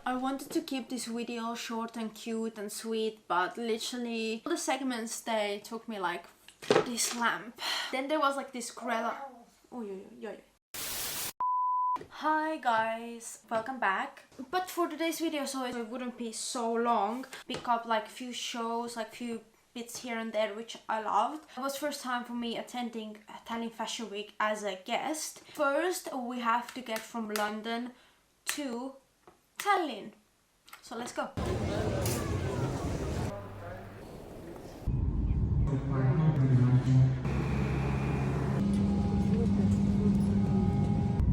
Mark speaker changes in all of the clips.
Speaker 1: I wanted to keep this video short and cute and sweet, but literally all the segments, they took me like this lamp. Then there was like this Grella. Oh, yeah. Hi guys, welcome back. But for today's video, so it wouldn't be so long, pick up like few shows, like few bits here and there which I loved. It was first time for me attending Tallinn Fashion Week as a guest. First we have to get from London to Tallinn, so let's go.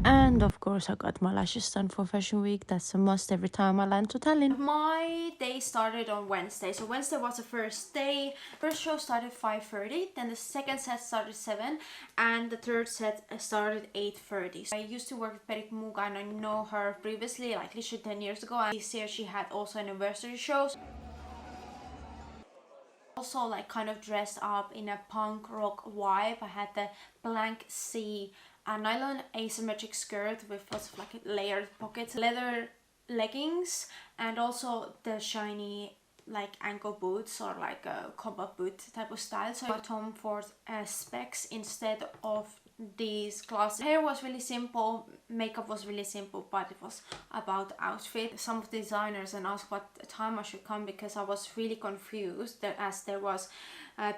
Speaker 1: And of course I got my lashes done for Fashion Week. That's a must every time I land to Tallinn. My day started on Wednesday. So Wednesday was the first day. First show started 5:30, then the second set started 7, and the third set started 8:30. So I used to work with Perit Muuga and I know her previously, like literally 10 years ago. And this year she had also anniversary shows. Also like kind of dressed up in a punk rock vibe. I had the blank sea, a nylon asymmetric skirt with lots of like layered pockets, leather leggings, and also the shiny like ankle boots or like a combat boot type of style. So I Tom Ford specs instead of these glasses. Hair was really simple, makeup was really simple, but it was about outfit. Some of the designers and asked what time I should come because I was really confused that as there was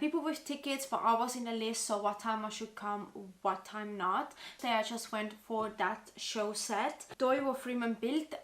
Speaker 1: people with tickets, but I was in the list, so what time I should come, what time not. So I just went for that show set. Toivo Freeman built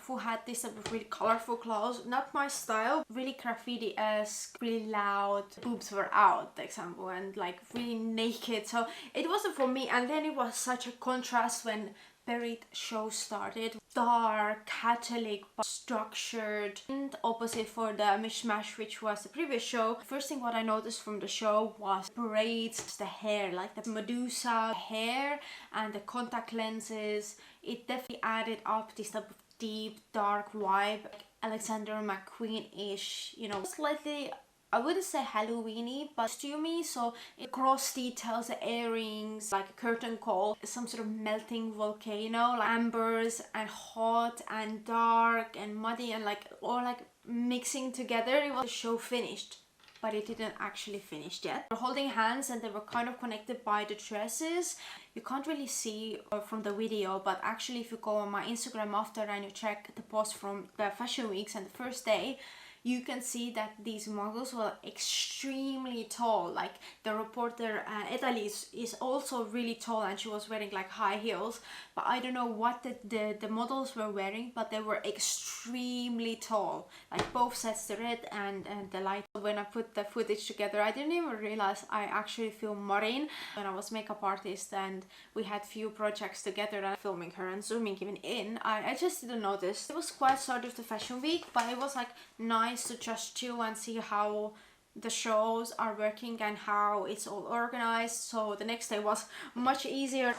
Speaker 1: who had this type of really colorful clothes, not my style, really graffiti-esque, really loud, boobs were out, for example, and like really naked, so it wasn't for me. And then it was such a contrast when Perit show started. Dark, Catholic, but structured, and opposite for the mishmash which was the previous show. First thing what I noticed from the show was braids, the hair, like the Medusa hair and the contact lenses. It definitely added up this type of deep, dark vibe, like Alexander McQueen-ish, you know, slightly, I wouldn't say Halloween-y, but costumey. So it cross details, the earrings, like a curtain call, some sort of melting volcano, like ambers and hot and dark and muddy and like all like mixing together. It was the show finished, but it didn't actually finish yet. They were holding hands and they were kind of connected by the dresses. You can't really see from the video, but actually if you go on my Instagram after and you check the post from the Fashion Weeks and the first day, you can see that these models were extremely tall. Like the reporter Edali is also really tall and she was wearing like high heels, but I don't know what the models were wearing, but they were extremely tall, like both sets, the red and the light. When I put the footage together, I didn't even realize I actually filmed Marin when I was makeup artist, and we had few projects together and filming her and zooming even in. I just didn't notice. It was quite sort of the Fashion Week, but it was like nice to just chill and see how the shows are working and how it's all organized. So the next day was much easier.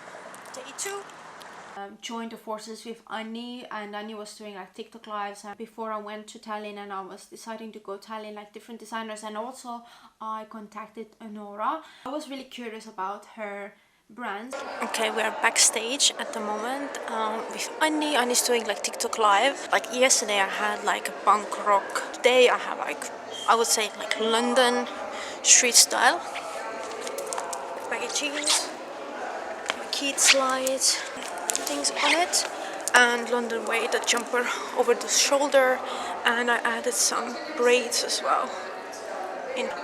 Speaker 1: Day 2. Joined the forces with Anni, and Anni was doing like TikTok lives before I went to Tallinn, and I was deciding to go Tallinn, like different designers, and also I contacted Nora. I was really curious about her brands. Okay, we are backstage at the moment with Anni. Anni's doing like TikTok live. Like yesterday I had like a punk rock. Today I have like, I would say like London street style. Baggy jeans, kid slides, things on it, and London way, the jumper over the shoulder, and I added some braids as well.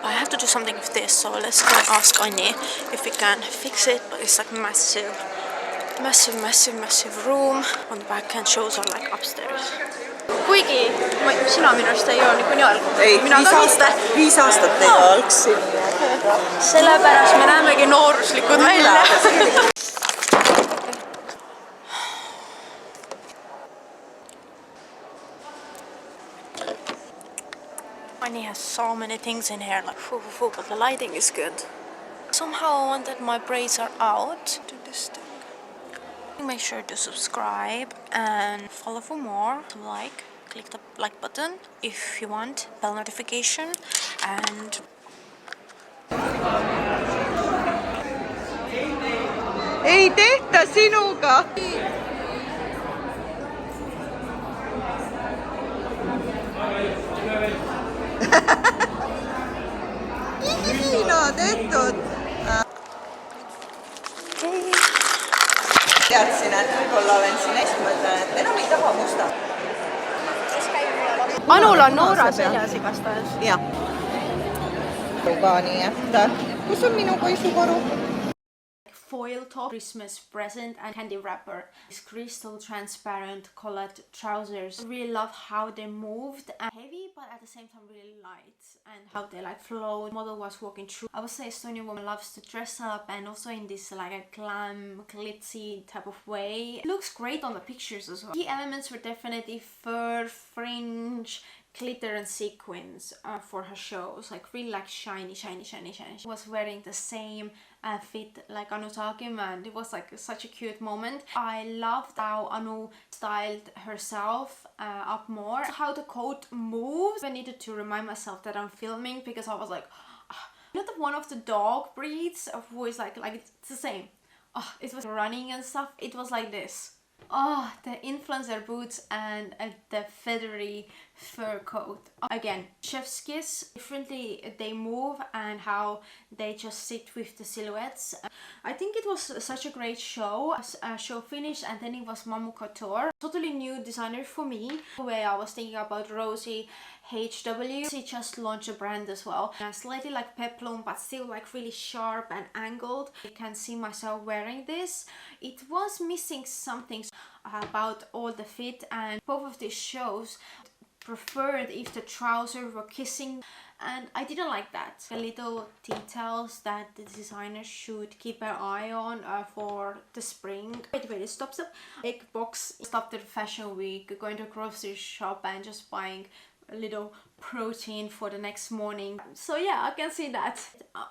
Speaker 1: I have to do something with this, so let's go and ask Anni if we can fix it. But it's like massive room. On the back end shows are like upstairs. Kuigi sina minu arust ei ole niikuinii algatatud.
Speaker 2: Ei, 5 aastat neid algsin.
Speaker 1: Sellepärast me näemegi nooruslikud välja. Anni has so many things in here, like but the lighting is good. Somehow I want that my braids are out. Do this thing. Make sure to subscribe and follow for more. Like, click the like button if you want, bell notification, and
Speaker 2: Ei tehtä sinuga! tehtud. Teadsin, et võib-olla olen siin eest mõtlen, et enam ei taha musta.
Speaker 1: Anul on Nora seljas igastahes.
Speaker 2: Jah. Ka nii, et kus on minu poisukoru?
Speaker 1: Foil top, Christmas present and candy wrapper. These crystal transparent colored trousers. I really love how they moved and heavy but at the same time really light and how they like flow. The model was walking through. I would say Estonian woman loves to dress up and also in this like a glam, glitzy type of way. It looks great on the pictures as well. Key elements were definitely fur, fringe, glitter and sequins for her shows, like really like shiny. She was wearing the same fit like Anu Tagim and it was like such a cute moment. I loved how Anu styled herself up more. How the coat moves. I needed to remind myself that I'm filming because I was like, not one of the dog breeds who is like it's the same. It was running and stuff. It was like this. The influencer boots and the feathery fur coat. Again, chef's kiss. Differently they move and how they just sit with the silhouettes. I think it was such a great show. Show finished and then it was Mammu Couture. Totally new designer for me. Where I was thinking about Rosie HW. She just launched a brand as well. Slightly like peplum but still like really sharp and angled. I can see myself wearing this. It was missing something about all the fit and both of these shows preferred if the trousers were kissing and I didn't like that. The little details that the designer should keep an eye on for the spring. Wait, it stops up. Egg box stopped the fashion week, going to a grocery shop and just buying a little protein for the next morning. So yeah, I can see that.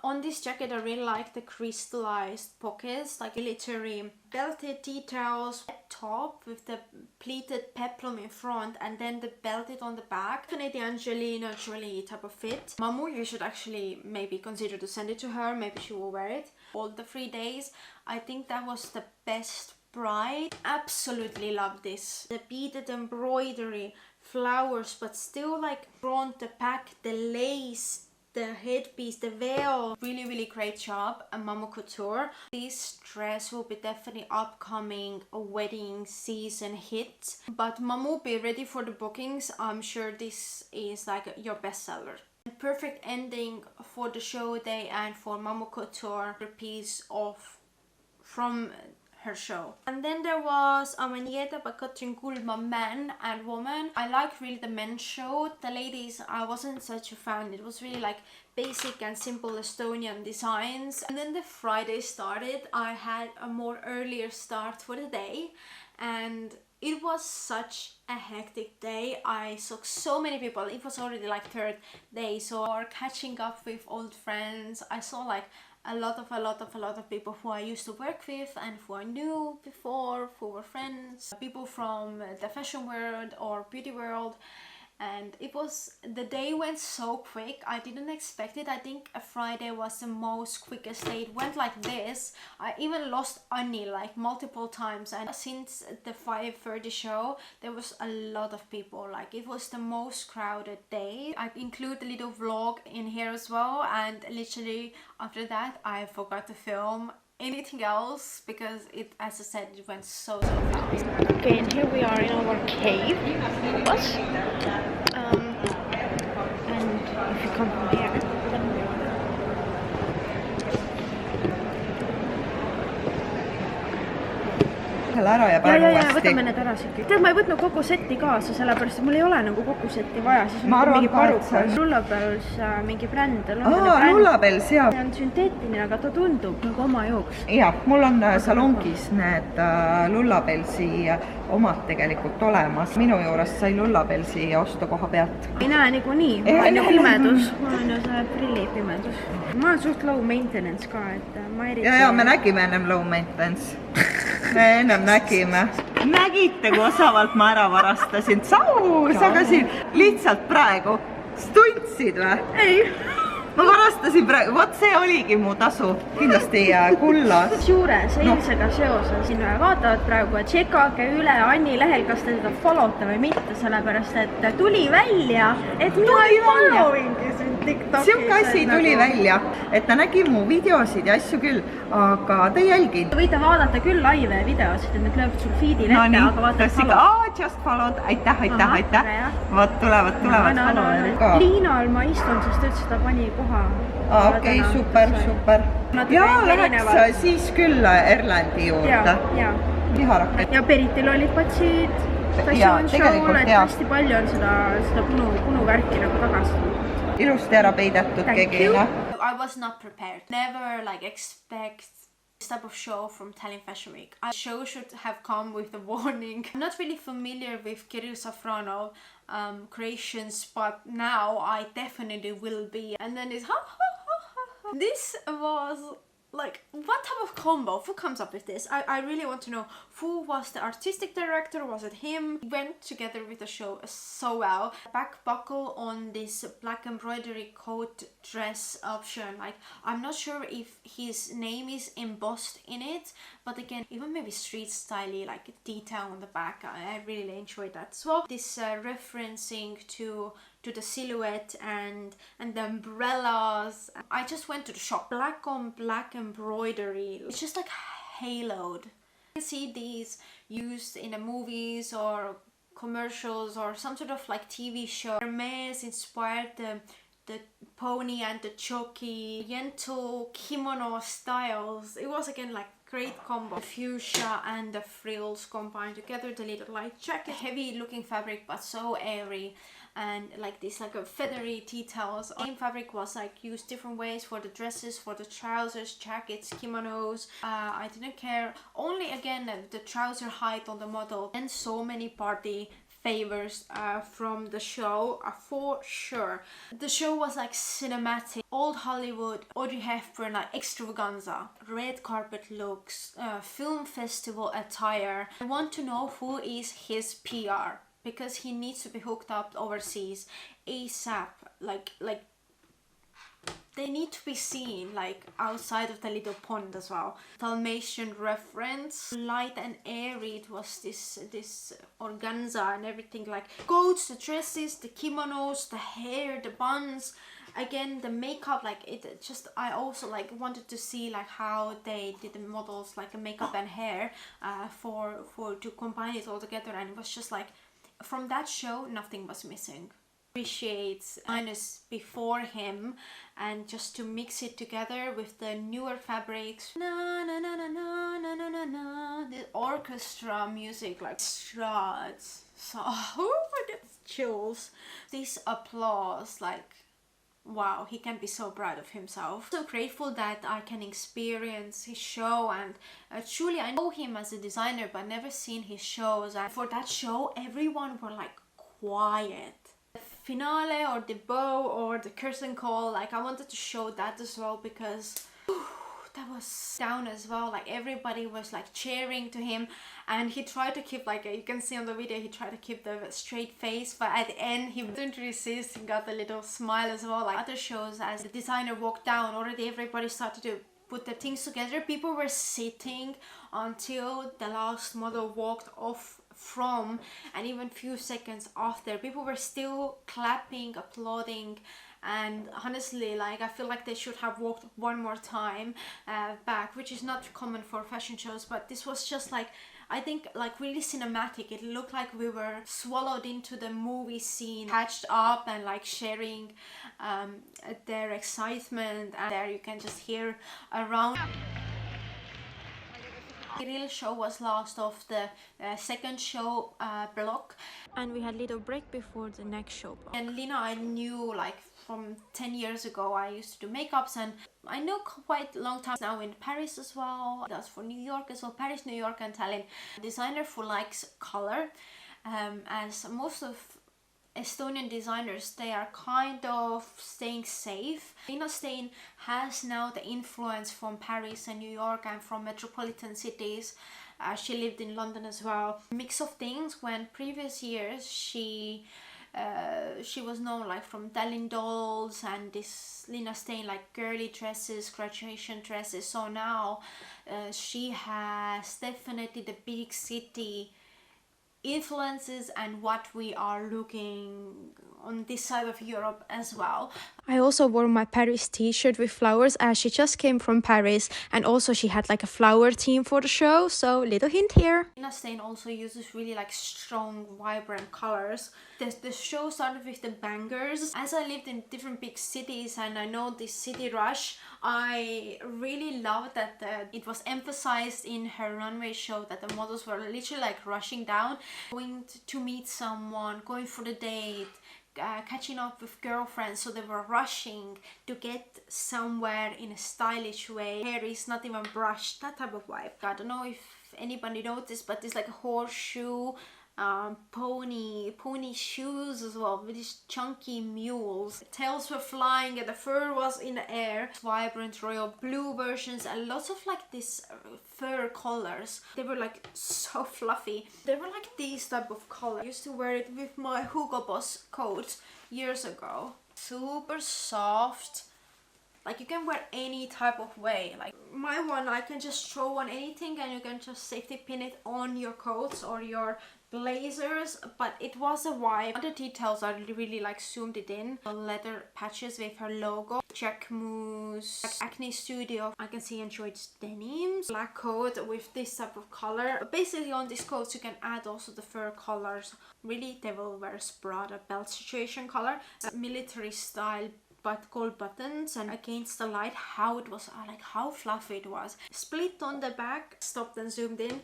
Speaker 1: On this jacket I really like the crystallized pockets, like military belted details, top with the pleated peplum in front and then the belted on the back. Definitely Angelina Jolie type of fit. Mammu, you should actually maybe consider to send it to her, maybe she will wear it all the 3 days. I think that was the best bride. Absolutely love this. The beaded embroidery, flowers but still like front, the back, the lace, the headpiece, the veil. Really great job at Mammu Couture. This dress will be definitely upcoming wedding season hit, but Mammu, be ready for the bookings. I'm sure this is like your bestseller. Perfect ending for the show day and for Mammu Couture, a piece of from her show. And then there was Amanieta by Katrin Kulma, man and woman. I like really the men's show. The ladies, I wasn't such a fan. It was really like basic and simple Estonian designs. And then the Friday started. I had a more earlier start for the day and it was such a hectic day. I saw so many people. It was already like third day, so we're catching up with old friends. I saw like a lot of people who I used to work with and who I knew before, who were friends, people from the fashion world or beauty world. And it was, the day went so quick. I didn't expect it. I think a Friday was the most quickest day. It went like this. I even lost Anni like multiple times, and since the 5:30 show there was a lot of people. Like it was the most crowded day. I include a little vlog in here as well, and literally after that I forgot to film anything else because it, as I said, it went so fast. Okay, and here we are in our cave. And if you come from here,
Speaker 2: ära ja panen uuesti.
Speaker 1: Võtame need ära siit. Tead, ma ei võtnud kogu setti kaasa, sellepärast et mul ei ole nagu kogu setti vaja. Siis
Speaker 2: ma arvan ka, et see on
Speaker 1: Lullabels mingi bränd.
Speaker 2: Lullabels, jah.
Speaker 1: See on sünteetiline, aga ta tundub nagu oma jooks.
Speaker 2: Jah, mul on salongis need Lullabelsi omad tegelikult olemas. Minu juures sai Lullabelsi osta koha pealt.
Speaker 1: Ei näe nagu nii. Mul on ju pimedus. Mul on ju see prilli pimedus. Ma olen suht low maintenance ka, et ma eriti...
Speaker 2: Ja, me nägime ennem low maintenance. Me ennem nägime. Nägite, kui osavalt ma ära varastasin. Sa ka siin lihtsalt praegu stuntsid või?
Speaker 1: Ei.
Speaker 2: Ma varastasin praegu. Vot see oligi mu tasu. Kindlasti kulla.
Speaker 1: Juures eilsega seoses. Siin vaatavad praegu, et tšekake üle Anni lehel, kas te teda followte või mitte, sellepärast et tuli välja, et mina ei followingi sind.
Speaker 2: sihuke asi tuli välja, et ta nägi mu videosid ja asju küll, aga ta ei jälginud.
Speaker 1: Võite vaadata küll laive ja videosid, et need lööb sul feed'il ette, aga vaata
Speaker 2: just followed, aitäh. Vot tulevad followerid ka.
Speaker 1: Liinal ma istun, sest ta ütles, ta pani koha.
Speaker 2: Okei, super. Ja läheks siis küll Erlandi juurde. Liharakett.
Speaker 1: Ja Peritil olid patsid fashion show'l, et hästi palju on seda punuvärki nagu tagasi.
Speaker 2: Ilusti ära peidetud kegina.
Speaker 1: I was not prepared. Never like expect this type of show from Tallinn Fashion Week. A show should have come with a warning. I'm not really familiar with Kirill Safonov creations, but now I definitely will be. And then it's This was like, what type of combo? Who comes up with this? I really want to know who was the artistic director. Was it him? Went together with the show so well. Back buckle on this black embroidery coat dress option. Like, I'm not sure if his name is embossed in it, but again, even maybe street style like detail on the back. I really enjoyed that as well. This referencing to the silhouette and the umbrellas. I just went to the shop. Black on black embroidery. It's just like haloed. You can see these used in the movies or commercials or some sort of like TV show. Hermes inspired the pony and the jockey, gentle kimono styles. It was again like great combo. The fuchsia and the frills combined together. The little light jacket, heavy looking fabric but so airy, and like this like a feathery details. Same fabric was like used different ways for the dresses, for the trousers, jackets, kimonos. I didn't care. Only again the trouser height on the model, and so many party favors from the show for sure. The show was like cinematic, old Hollywood, Audrey Hepburn, like extravaganza, red carpet looks, film festival attire. I want to know who is his PR, because he needs to be hooked up overseas ASAP. Like they need to be seen like outside of the little pond as well. Dalmatian reference, light and airy. It was this organza and everything, like coats, the dresses, the kimonos, the hair, the buns. Again, the makeup, like it just, I also like wanted to see like how they did the models, like the makeup and hair for to combine it all together, and it was just like from that show nothing was missing. Appreciates minus before him, and just to mix it together with the newer fabrics, na na na na na na na na na, the orchestra music, like struts, so I get chills. This applause, like wow, he can be so proud of himself. So grateful that I can experience his show, and truly I know him as a designer but never seen his shows, and for that show everyone were like quiet. The finale or the bow or the curtain call, like I wanted to show that as well, because that was down as well. Like everybody was like cheering to him, and he tried to keep, like you can see on the video, he tried to keep the straight face, but at the end he didn't resist. He got a little smile as well. Like other shows, as the designer walked down, already everybody started to put their things together. People were sitting until the last model walked off from, and even few seconds after, people were still clapping, applauding. And honestly, like I feel like they should have walked one more time back, which is not common for fashion shows, but this was just like, I think like really cinematic. It looked like we were swallowed into the movie scene, patched up and like sharing their excitement, and there you can just hear around. Kirill show was last of the second show block, and we had little break before the next show block. And Liina I knew like from 10 years ago. I used to do makeups, and I know quite a long time now in Paris as well. That's for New York as well, Paris, New York and Tallinn. Designer who likes color, as most of Estonian designers, they are kind of staying safe. Liina Stein has now the influence from Paris and New York and from metropolitan cities. She lived in London as well. Mix of things. When previous years she was known like from Tallinn dolls and this Liina Stein like girly dresses, graduation dresses. So now she has definitely the big city influences and what we are looking on this side of Europe as well. I also wore my Paris t-shirt with flowers as she just came from Paris, and also she had like a flower theme for the show, so little hint here. Liina Stein also uses really like strong, vibrant colors. The show started with the bangers. As I lived in different big cities and I know this city rush, I really loved that it was emphasized in her runway show that the models were literally like rushing down, going to meet someone, going for the date, catching up with girlfriends, so they were rushing to get somewhere in a stylish way. Hair is not even brushed, that type of vibe. I don't know if anybody noticed, but it's like a horseshoe pony shoes as well, with these chunky mules. Tails were flying and the fur was in the air. Vibrant royal blue versions and lots of like this fur colors. They were like so fluffy. They were like these type of color. I used to wear it with my Hugo Boss coat years ago. Super soft. Like you can wear any type of way. Like my one, I can just throw on anything and you can just safety pin it on your coats or your blazers, but it was a vibe. Other details I really like zoomed it in. Leather patches with her logo. Jack Moose, Acne Studio. I can see enjoyed denims. Black coat with this type of color. But basically on these coats you can add also the fur colors. Really Devil Wears Prada belt situation color. Military style but gold buttons, and against the light how it was, like how fluffy it was. Split on the back, stopped and zoomed in.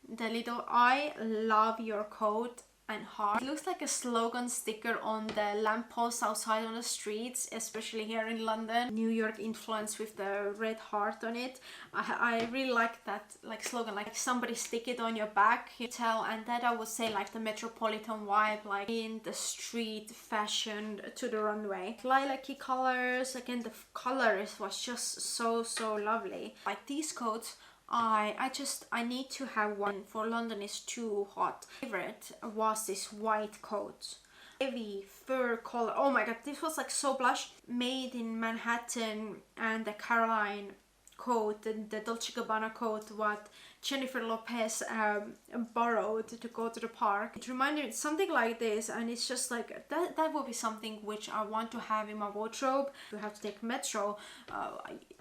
Speaker 1: The little I love your coat and heart. It looks like a slogan sticker on the lamppost outside on the streets, especially here in London. New York influence with the red heart on it. I really like that like slogan, like somebody stick it on your back, you tell. And that I would say like the Metropolitan vibe, like in the street fashion to the runway. Lilac-y colors, again the colors was just so lovely. Like these coats, I need to have one. For London is too hot. Favorite was this white coat. Heavy fur color. Oh my god, this was like so blush. Made in Manhattan, and the Caroline coat, the Dolce & Gabbana coat what Jennifer Lopez borrowed to go to the park. It reminded me something like this, and it's just like that would be something which I want to have in my wardrobe. If you have to take metro,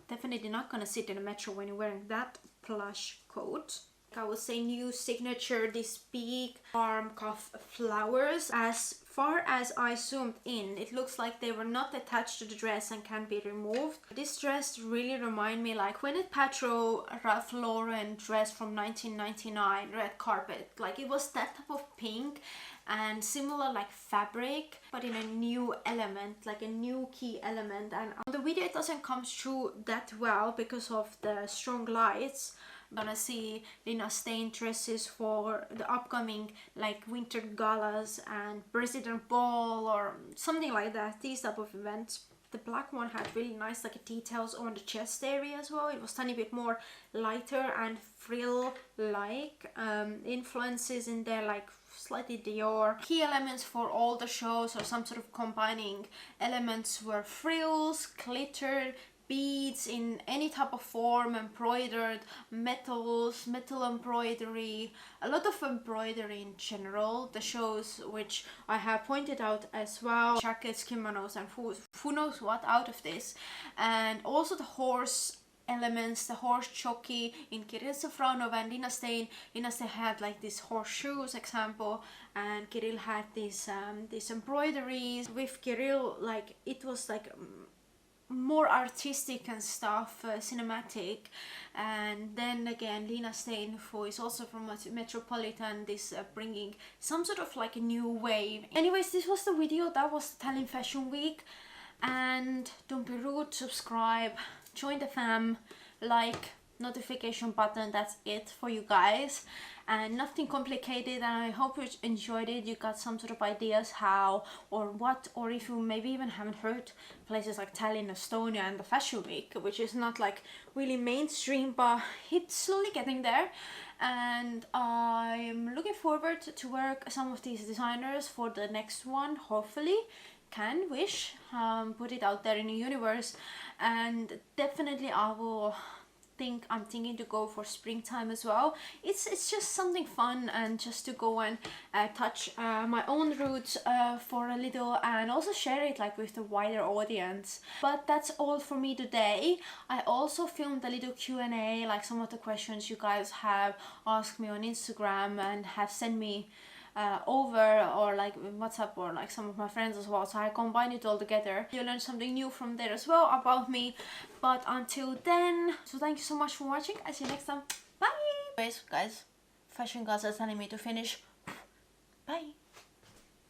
Speaker 1: definitely not gonna sit in a metro when you're wearing that plush coat. I would say new signature, this big arm cuff flowers. As far as I zoomed in, it looks like they were not attached to the dress and can be removed. This dress really remind me like Gwyneth Paltrow Ralph Lauren dress from 1999, red carpet. Like it was that type of pink and similar like fabric, but in a new element, like a new key element. And on the video it doesn't come through that well because of the strong lights. I'm gonna see Liina Stein dresses for the upcoming like winter galas and president ball or something like that, these type of events. The black one had really nice like details on the chest area as well. It was tiny bit more lighter and frill like influences in there, like slightly Dior. Key elements for all the shows or some sort of combining elements were frills, glitter, beads in any type of form, embroidered metals, metal embroidery, a lot of embroidery in general. The shows which I have pointed out as well, jackets, kimonos, and who knows what out of this. And also the horse elements, the horse jockey in Kirill Safonov and Liina Stein. Liina Stein had like these horseshoes example, and Kirill had these embroideries. With Kirill, like it was like more artistic and stuff, cinematic. And then again Liina Stein, who is also from Metropolitan, this bringing some sort of like a new wave. Anyways, this was the video. That was Tallinn Fashion Week, and don't be rude, subscribe, join the fam, like, notification button. That's it for you guys, and nothing complicated. And I hope you enjoyed it. You got some sort of ideas how or what, or if you maybe even haven't heard places like Tallinn, Estonia, and the Fashion Week, which is not like really mainstream, but it's slowly getting there. And I'm looking forward to work some of these designers for the next one. Hopefully, can wish, put it out there in the universe. And definitely I will think I'm thinking to go for springtime as well. It's just something fun, and just to go and touch my own roots for a little, and also share it like with the wider audience. But that's all for me today. I also filmed a little Q&A, like some of the questions you guys have asked me on Instagram and have sent me over, or like WhatsApp, or like some of my friends as well, so I combine it all together. You learn something new from there as well about me. But until then, so thank you so much for watching. I see you next time. Bye. Anyways, guys, fashion gods are telling me to finish. Bye.